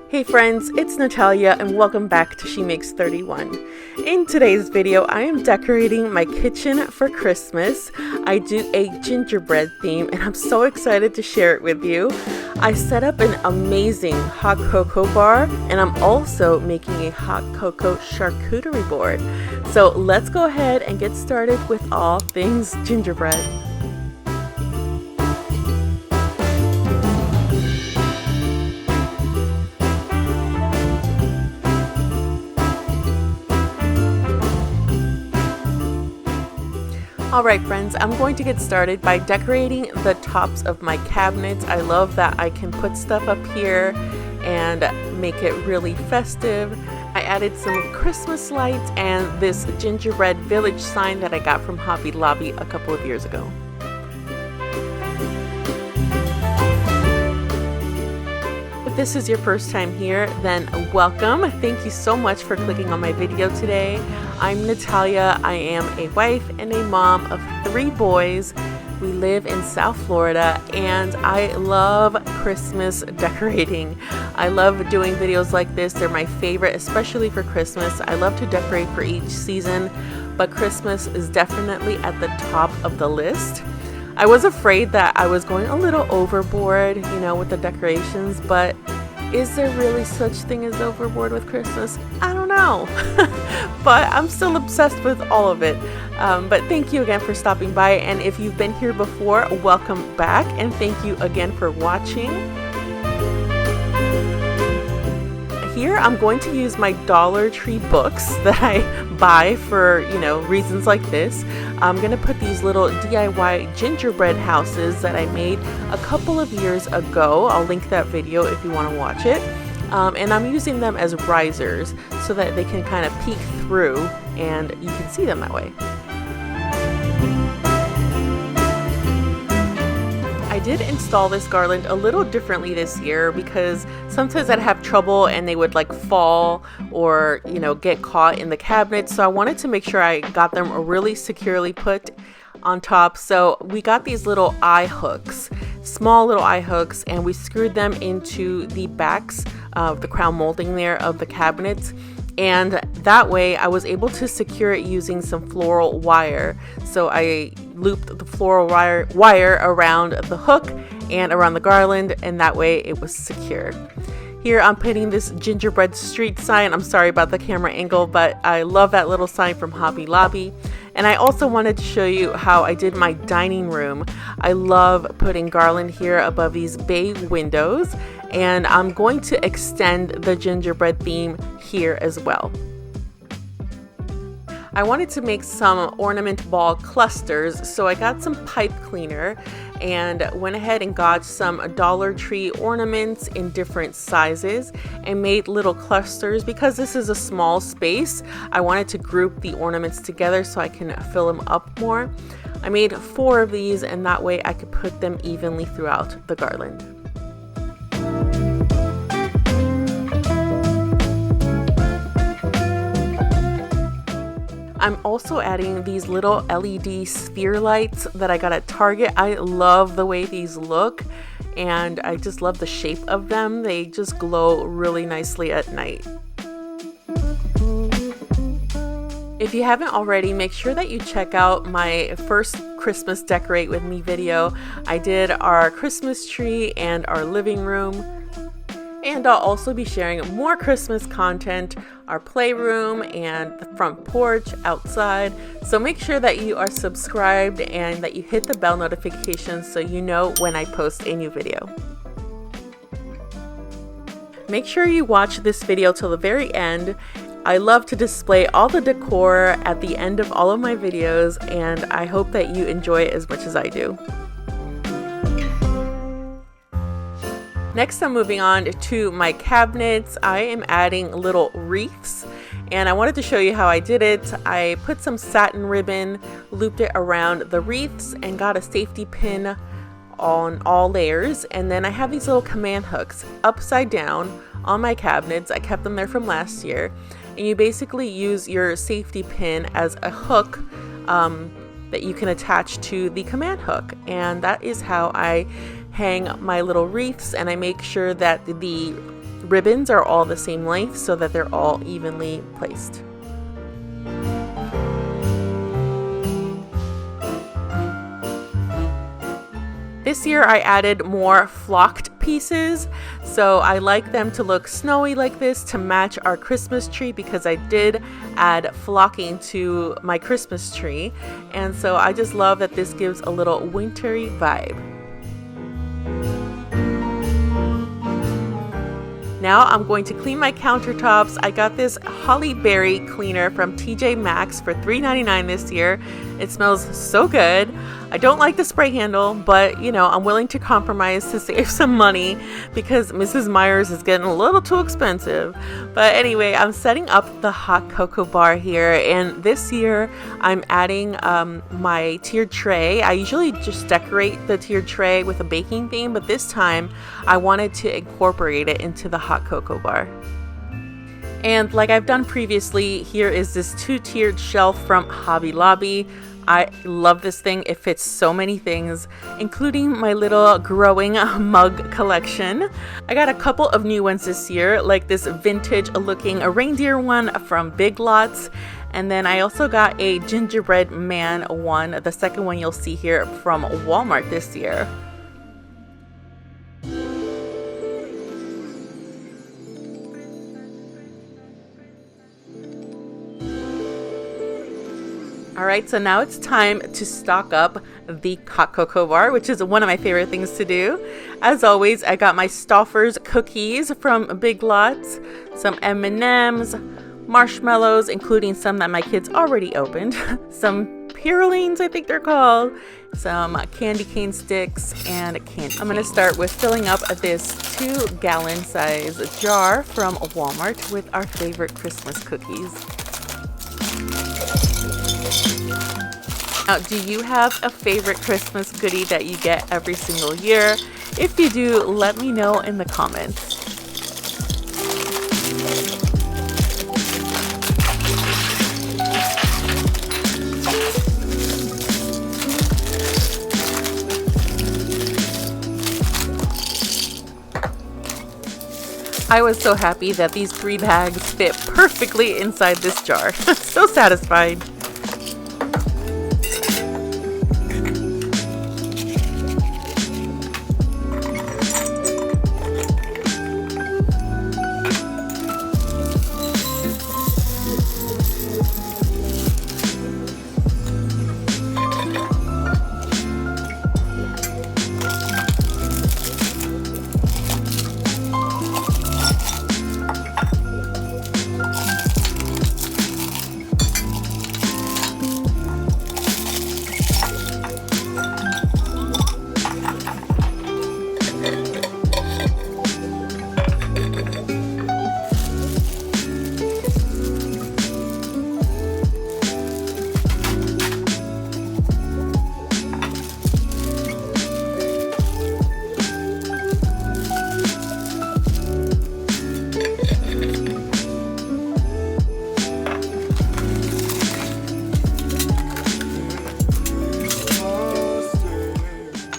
Hey friends, it's Natalia and welcome back to She Makes 31. In today's video, I am decorating my kitchen for Christmas. I do a gingerbread theme and I'm so excited to share it with you. I set up an amazing hot cocoa bar and I'm also making a hot cocoa charcuterie board. So let's go ahead and get started with all things gingerbread. Alright friends, I'm going to get started by decorating the tops of my cabinets. I love that I can put stuff up here and make it really festive. I added some Christmas lights and this gingerbread village sign that I got from Hobby Lobby a couple of years ago. If this is your first time here, then welcome. Thank you so much for clicking on my video today. I'm Natalia. I am a wife and a mom of 3 boys. We live in South Florida and I love Christmas decorating. I love doing videos like this. They're my favorite, especially for Christmas. I love to decorate for each season, but Christmas is definitely at the top of the list. I was afraid that I was going a little overboard, with the decorations, but is there really such thing as overboard with Christmas? I don't know, but I'm still obsessed with all of it. But thank you again for stopping by, and if you've been here before, welcome back, and thank you again for watching. Here I'm going to use my Dollar Tree books that I buy for, reasons like this. I'm going to put these little DIY gingerbread houses that I made a couple of years ago. I'll link that video if you want to watch it. And I'm using them as risers so that they can kind of peek through and you can see them that way. I did install this garland a little differently this year because sometimes I'd have trouble and they would fall or get caught in the cabinet, so I wanted to make sure I got them really securely put on top. So we got these little eye hooks, small little eye hooks, and we screwed them into the backs of the crown molding there of the cabinets. And that way I was able to secure it using some floral wire. So I looped the floral wire around the hook and around the garland, and that way it was secure. Here I'm putting this gingerbread street sign. I'm sorry about the camera angle, but I love that little sign from Hobby Lobby. And I also wanted to show you how I did my dining room. I love putting garland here above these bay windows, and I'm going to extend the gingerbread theme here as well. I wanted to make some ornament ball clusters, so I got some pipe cleaner and went ahead and got some Dollar Tree ornaments in different sizes and made little clusters. Because this is a small space, I wanted to group the ornaments together so I can fill them up more. I made 4 of these, and that way I could put them evenly throughout the garland. I'm also adding these little LED sphere lights that I got at Target. I love the way these look and I just love the shape of them. They just glow really nicely at night. If you haven't already, make sure that you check out my first Christmas Decorate With Me video. I did our Christmas tree and our living room. And I'll also be sharing more Christmas content, our playroom and the front porch outside. So make sure that you are subscribed and that you hit the bell notification so you know when I post a new video. Make sure you watch this video till the very end. I love to display all the decor at the end of all of my videos, and I hope that you enjoy it as much as I do. Next, I'm moving on to my cabinets. I am adding little wreaths, and I wanted to show you how I did it. I put some satin ribbon, looped it around the wreaths, and got a safety pin on all layers. And then I have these little command hooks upside down on my cabinets. I kept them there from last year. And you basically use your safety pin as a hook that you can attach to the command hook. And that is how I hang my little wreaths, and I make sure that the ribbons are all the same length so that they're all evenly placed. This year I added more flocked pieces, so I like them to look snowy like this to match our Christmas tree, because I did add flocking to my Christmas tree, and so I just love that this gives a little wintry vibe. Now I'm going to clean my countertops. I got this holly berry cleaner from TJ Maxx for $3.99 this year. It smells so good. I don't like the spray handle, but you know, I'm willing to compromise to save some money because Mrs. Meyer's is getting a little too expensive. But anyway, I'm setting up the hot cocoa bar here, and this year I'm adding my tiered tray. I usually just decorate the tiered tray with a baking theme, but this time I wanted to incorporate it into the hot cocoa bar. And like I've done previously, here is this 2-tiered shelf from Hobby Lobby. I love this thing. It fits so many things, including my little growing mug collection. I got a couple of new ones this year, like this vintage looking reindeer one from Big Lots. And then I also got a gingerbread man one, the second one you'll see here, from Walmart this year. Alright, so now it's time to stock up the hot cocoa bar, which is one of my favorite things to do. As always, I got my Stouffer's cookies from Big Lots, some M&Ms, marshmallows, including some that my kids already opened, some Purolines, I think they're called, some candy cane sticks, and candy. I'm going to start with filling up this 2-gallon size jar from Walmart with our favorite Christmas cookies. Now, do you have a favorite Christmas goodie that you get every single year? If you do, let me know in the comments. I was so happy that these 3 bags fit perfectly inside this jar. So satisfied.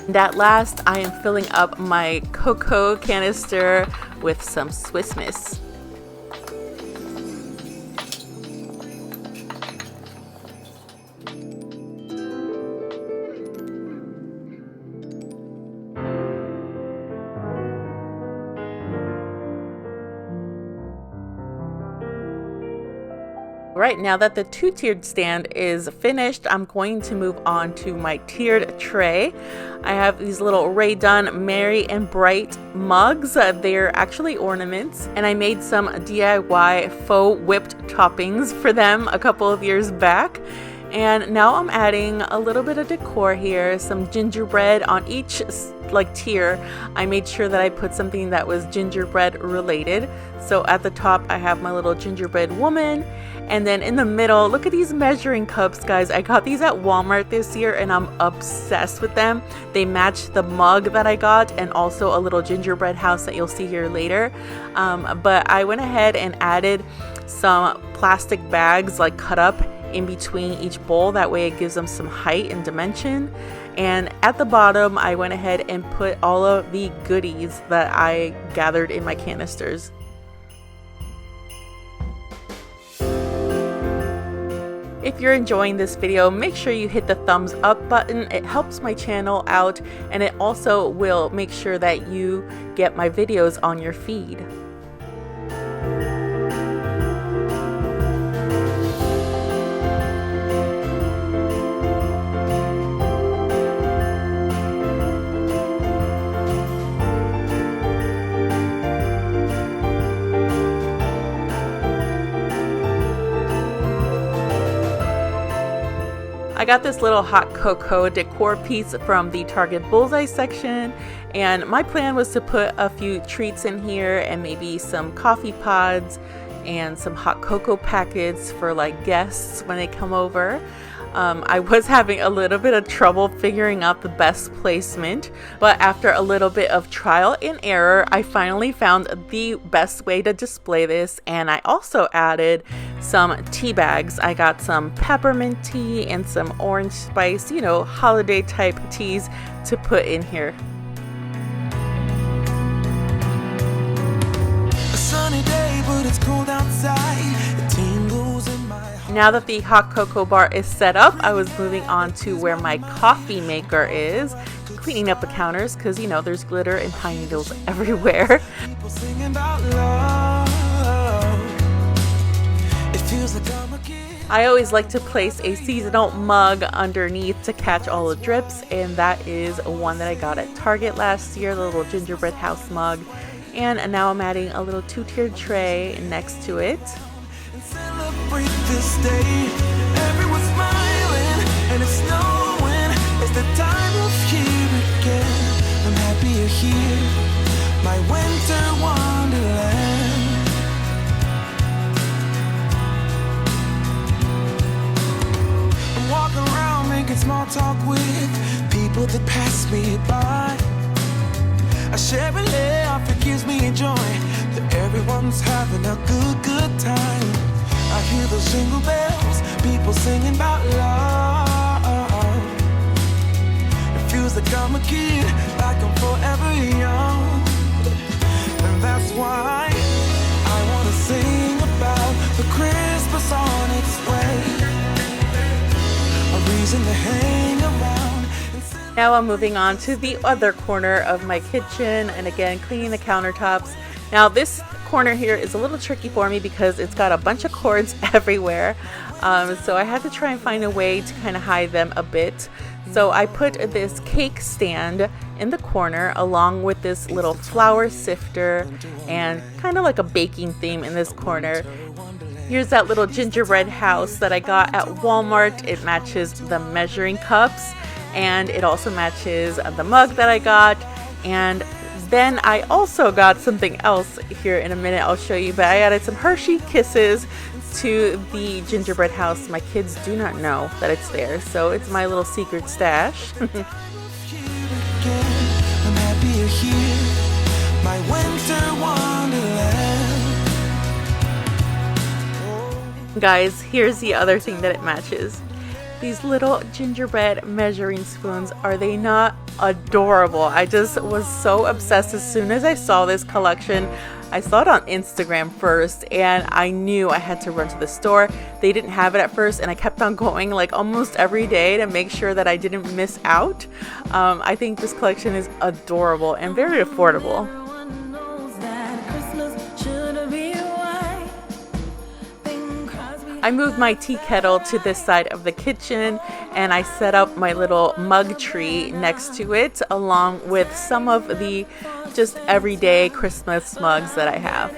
And at last, I am filling up my cocoa canister with some Swiss Miss. Right, now that the 2-tiered stand is finished, I'm going to move on to my tiered tray. I have these little Ray Dunn Merry and Bright mugs. They're actually ornaments, and I made some DIY faux whipped toppings for them a couple of years back. And now I'm adding a little bit of decor here, some gingerbread on each tier. I made sure that I put something that was gingerbread related. So at the top I have my little gingerbread woman, and then in the middle, look at these measuring cups, guys. I got these at Walmart this year and I'm obsessed with them. They match the mug that I got and also a little gingerbread house that you'll see here later. But I went ahead and added some plastic bags cut up in between each bowl. That way it gives them some height and dimension. And at the bottom, I went ahead and put all of the goodies that I gathered in my canisters. If you're enjoying this video, make sure you hit the thumbs up button. It helps my channel out, and it also will make sure that you get my videos on your feed. I got this little hot cocoa decor piece from the Target Bullseye section, and my plan was to put a few treats in here and maybe some coffee pods and some hot cocoa packets for like guests when they come over. I was having a little bit of trouble figuring out the best placement, but after a little bit of trial and error, I finally found the best way to display this, and I also added some tea bags. I got some peppermint tea and some orange spice, you know, holiday type teas to put in here. A sunny day, but it's cold outside. It tingles in my heart. Now that the hot cocoa bar is set up, I was moving on to where my coffee maker is, cleaning up the counters because, you know, there's glitter and pine needles everywhere. People singing about love. It feels like I'm a kid. I always like to place a seasonal mug underneath to catch all the drips, and that is one that I got at Target last year, the little gingerbread house mug. And now I'm adding a little two-tiered tray next to it. And celebrate this day. Everyone's smiling and it's snowing. It's the time of year again. I'm happy you're here, my winter wonderland. I'm walking around making small talk with people that pass me by. I share a laugh, it gives me joy that everyone's having a good time. I hear those jingle bells, people singing about love. It feels like I'm a kid, like I'm forever young. And that's why I wanna sing about the Christmas on its way. A reason to hang around. Now I'm moving on to the other corner of my kitchen, and again cleaning the countertops. Now this corner here is a little tricky for me because it's got a bunch of cords everywhere, so I had to try and find a way to kind of hide them a bit. So I put this cake stand in the corner along with this little flour sifter and kind of like a baking theme in this corner. Here's that little gingerbread house that I got at Walmart. It matches the measuring cups, and it also matches the mug that I got. And then I also got something else here in a minute I'll show you, but I added some Hershey Kisses to the gingerbread house. My kids do not know that it's there, so it's my little secret stash. I'm happy you're here, my winter wonderland. Guys, here's the other thing that it matches. These little gingerbread measuring spoons, are they not adorable? I just was so obsessed as soon as I saw this collection. I saw it on Instagram first, and I knew I had to run to the store. They didn't have it at first, and I kept on going like almost every day to make sure that I didn't miss out. I think this collection is adorable and very affordable. I moved my tea kettle to this side of the kitchen, and I set up my little mug tree next to it along with some of the just everyday Christmas mugs that I have.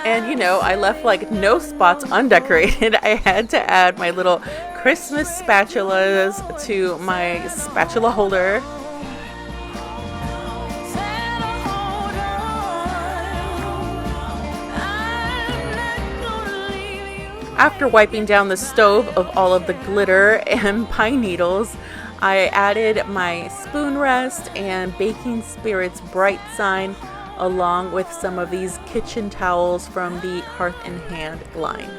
And you know, I left like no spots undecorated. I had to add my little Christmas spatulas to my spatula holder. After wiping down the stove of all of the glitter and pine needles, I added my spoon rest and baking spirits bright sign along with some of these kitchen towels from the Hearth and Hand line.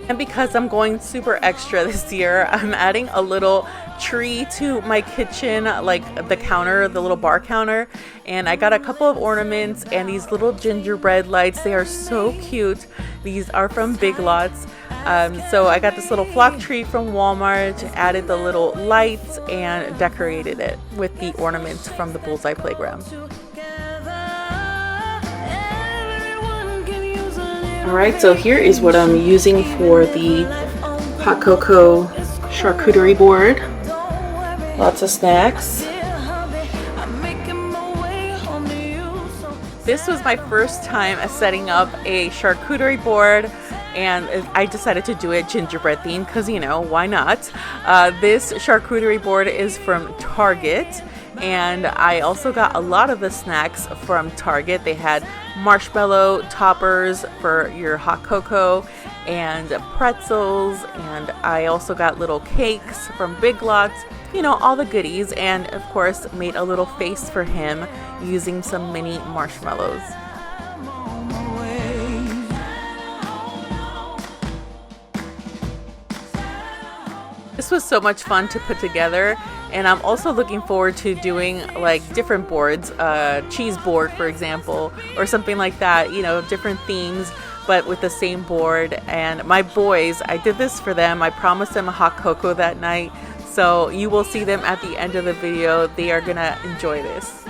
And because I'm going super extra this year, I'm adding a little tree to my kitchen, like the counter, the little bar counter. And I got a couple of ornaments and these little gingerbread lights. They are so cute. These are from Big Lots. So I got this little flock tree from Walmart, added the little lights, and decorated it with the ornaments from the Bullseye Playground. Alright, so here is what I'm using for the Hot Cocoa Charcuterie Board. Lots of snacks. This was my first time setting up a charcuterie board, and I decided to do it gingerbread themed because, you know, why not? This charcuterie board is from Target, and I also got a lot of the snacks from Target. They had marshmallow toppers for your hot cocoa and pretzels, and I also got little cakes from Big Lots, you know, all the goodies, and of course made a little face for him using some mini marshmallows. This was so much fun to put together, and I'm also looking forward to doing like different boards, cheese board for example, or something like that, you know, different themes but with the same board. And my boys, I did this for them. I promised them a hot cocoa that night, so you will see them at the end of the video. They are gonna enjoy this.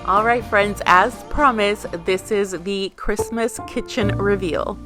All right, friends, as promised, this is the Christmas kitchen reveal.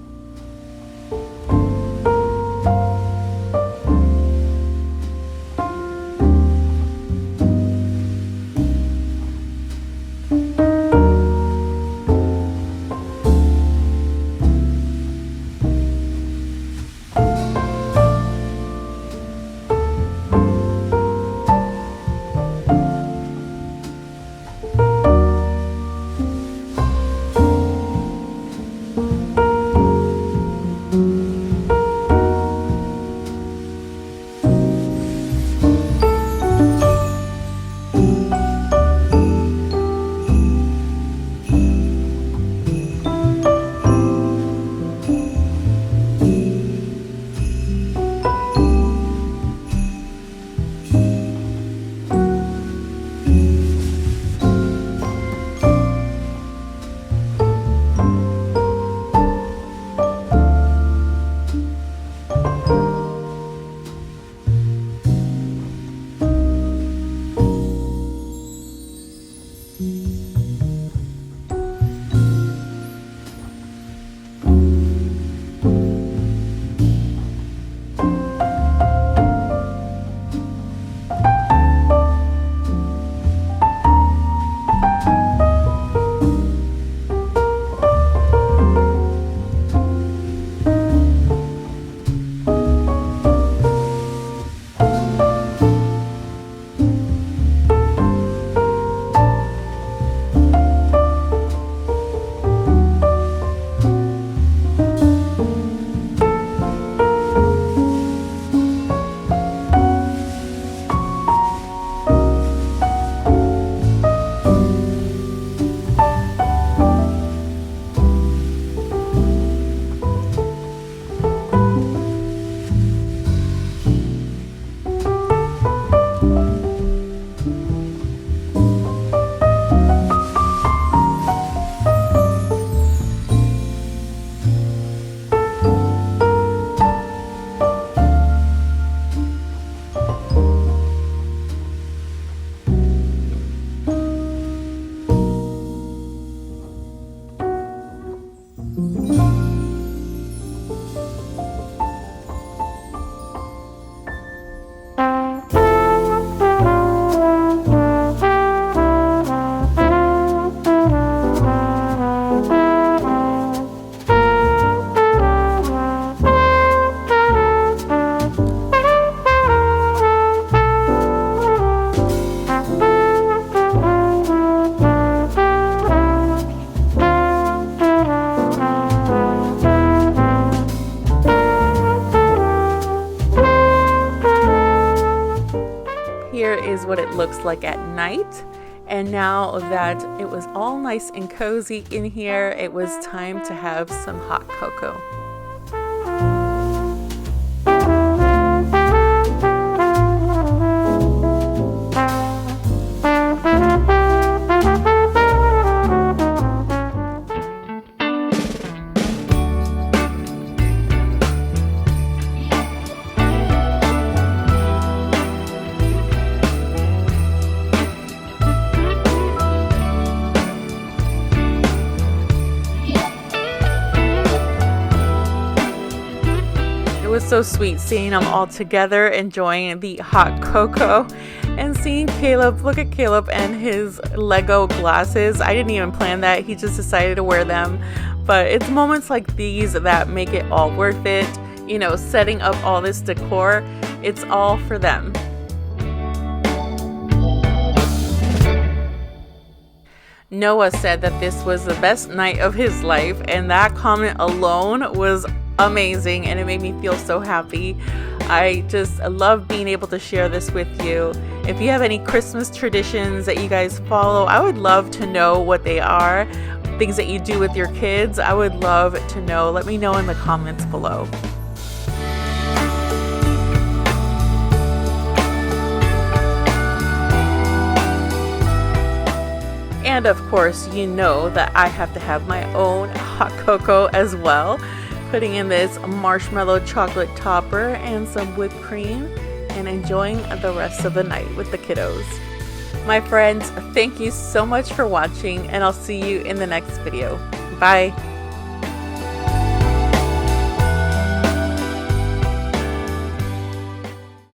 what it looks like at night. And now that it was all nice and cozy in here, it was time to have some hot cocoa. It was so sweet seeing them all together enjoying the hot cocoa and seeing Caleb. Look at Caleb and his Lego glasses. I didn't even plan that. He just decided to wear them. But it's moments like these that make it all worth it. You know, setting up all this decor, it's all for them. Noah said that this was the best night of his life, and that comment alone was amazing, and it made me feel so happy. I just love being able to share this with you. If you have any Christmas traditions that you guys follow, I would love to know what they are. Things that you do with your kids, I would love to know. Let me know in the comments below. And of course, you know that I have to have my own hot cocoa as well. Putting in this marshmallow chocolate topper and some whipped cream and enjoying the rest of the night with the kiddos. My friends, thank you so much for watching, and I'll see you in the next video. Bye.